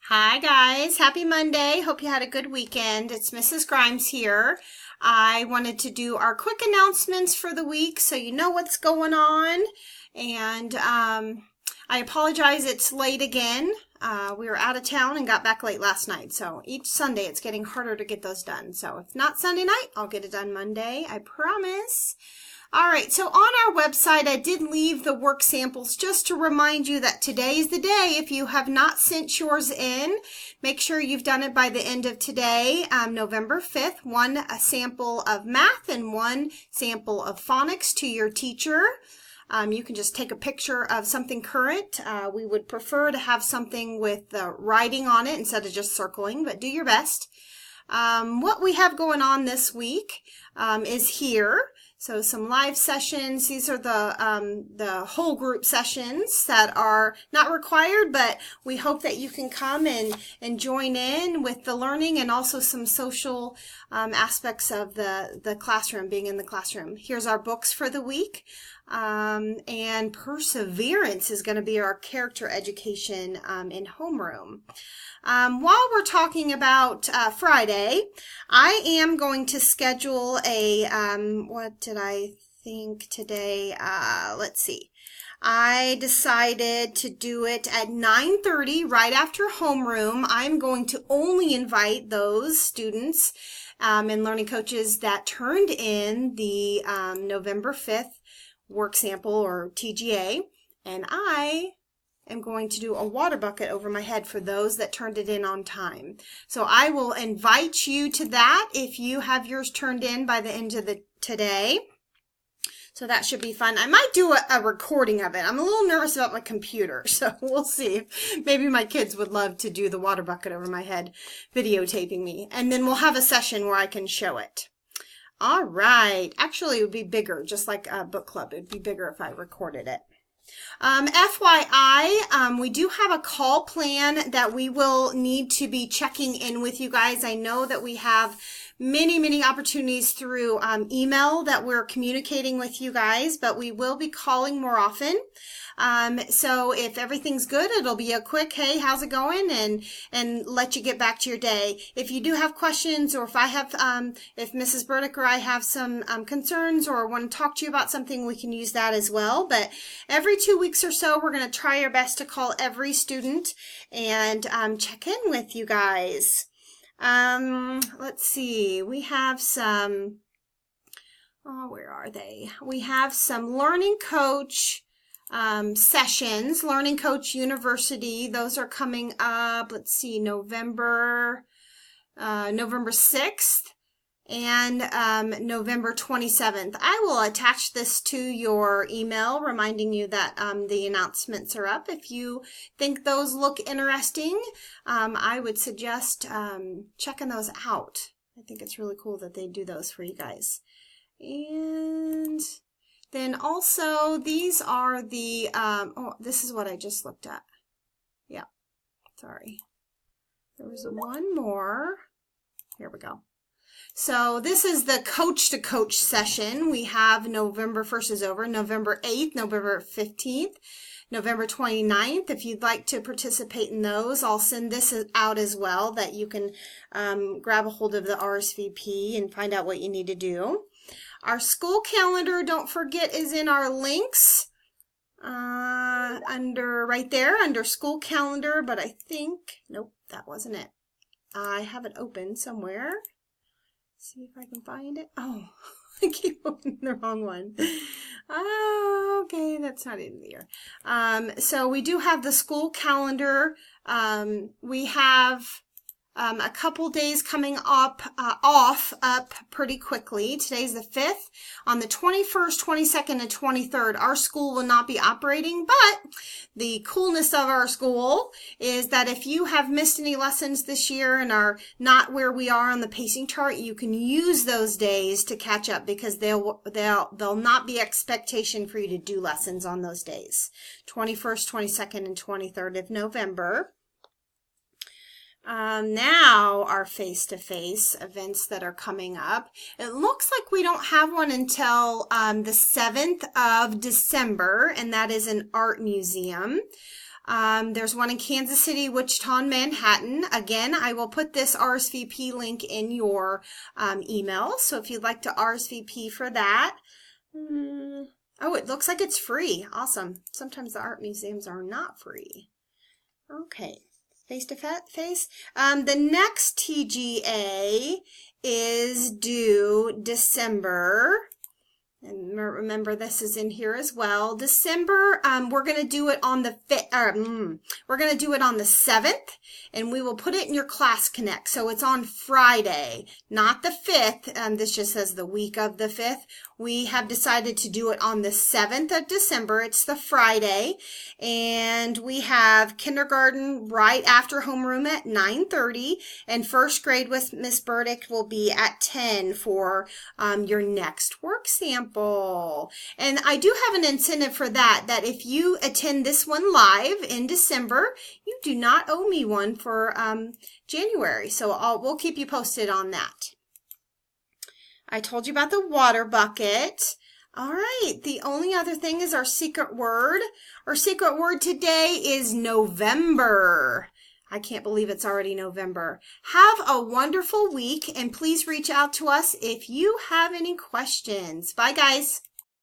Hi guys, happy Monday. Hope you had a good weekend. It's Mrs. Grimes here. I wanted to do our quick announcements for the week so you know what's going on. And I apologize it's late again. We were out of town and got back late last night. So each Sunday it's getting harder to get those done. So if not Sunday night, I'll get it done Monday. I promise. All right, so on our website, I did leave the work samples just to remind you that today is the day. If you have not sent yours in, make sure you've done it by the end of today, November 5th, one sample of math and one sample of phonics to your teacher. You can just take a picture of something current. We would prefer to have something with writing on it instead of just circling, but do your best. What we have going on this week is here. So some live sessions. These are the whole group sessions that are not required, but we hope that you can come and join in with the learning and also some social aspects of the classroom, being in the classroom. Here's our books for the week. And Perseverance is going to be our character education in homeroom. While we're talking about Friday, I am going to schedule a, what did I think today? Let's see. I decided to do it at 9:30 right after homeroom. I'm going to only invite those students and learning coaches that turned in the November 5th work sample or TGA, and I am going to do a water bucket over my head for those that turned it in on time. So I will invite you to that if you have yours turned in by the end of today. So that should be fun. I might do a recording of it. I'm a little nervous about my computer, so we'll see. Maybe my kids would love to do the water bucket over my head, videotaping me. And then we'll have a session where I can show it. All right. Actually, it would be bigger, just like a book club. It would be bigger if I recorded it. FYI, we do have a call plan that we will need to be checking in with you guys. I know that we have many opportunities through email that we're communicating with you guys, but we will be calling more often. So if everything's good, it'll be a quick, hey, how's it going? And let you get back to your day. If you do have questions, or if I have, if Mrs. Burdick or I have some concerns or want to talk to you about something, we can use that as well. But every 2 weeks or so, we're going to try our best to call every student and check in with you guys. Let's see, we have some, where are they? We have some Learning Coach sessions, Learning Coach University. Those are coming up, let's see, November 6th and November 27th. I will attach this to your email reminding you that the announcements are up. If you think those look interesting, I would suggest checking those out. I think it's really cool that they do those for you guys. And then also these are the, this is what I just looked at. Yeah, sorry. There was one more. Here we go. So this is the coach to coach session. We have November 1st is over, November 8th, November 15th, November 29th. If you'd like to participate in those, I'll send this out as well, that you can grab a hold of the RSVP and find out what you need to do. Our school calendar, don't forget, is in our links under right there under school calendar, but I think, nope, that wasn't it. I have it open somewhere. See if I can find it. Oh, I keep opening the wrong one. Oh, okay, that's not in there. So we do have the school calendar. We have a couple days coming up off pretty quickly. Today's the 5th. On the 21st, 22nd, and 23rd, our school will not be operating, but the coolness of our school is that if you have missed any lessons this year and are not where we are on the pacing chart, you can use those days to catch up, because they'll not be expectation for you to do lessons on those days. 21st, 22nd, and 23rd of November. Now our face-to-face events that are coming up. It looks like we don't have one until the 7th of December, and that is an art museum. There's one in Kansas City, Wichita, and Manhattan. Again, I will put this RSVP link in your email. So if you'd like to RSVP for that. Oh, it looks like it's free. Awesome. Sometimes the art museums are not free. Okay. Face to face. The next TGA is due December. And remember, this is in here as well. December, we're going to do it on the we're going to do it on the 7th, and we will put it in your Class Connect. So it's on Friday, not the 5th. This just says the week of the 5th. We have decided to do it on the 7th of December. It's the Friday, and we have kindergarten right after homeroom at 9:30, and first grade with Miss Burdick will be at 10 for your next work sample. And I do have an incentive for that if you attend this one live in December, you do not owe me one for January. So we'll keep you posted on that. I told you about the water bucket. All right, the only other thing is our secret word. Our secret word today is November. I can't believe it's already November. Have a wonderful week, and please reach out to us if you have any questions. Bye, guys.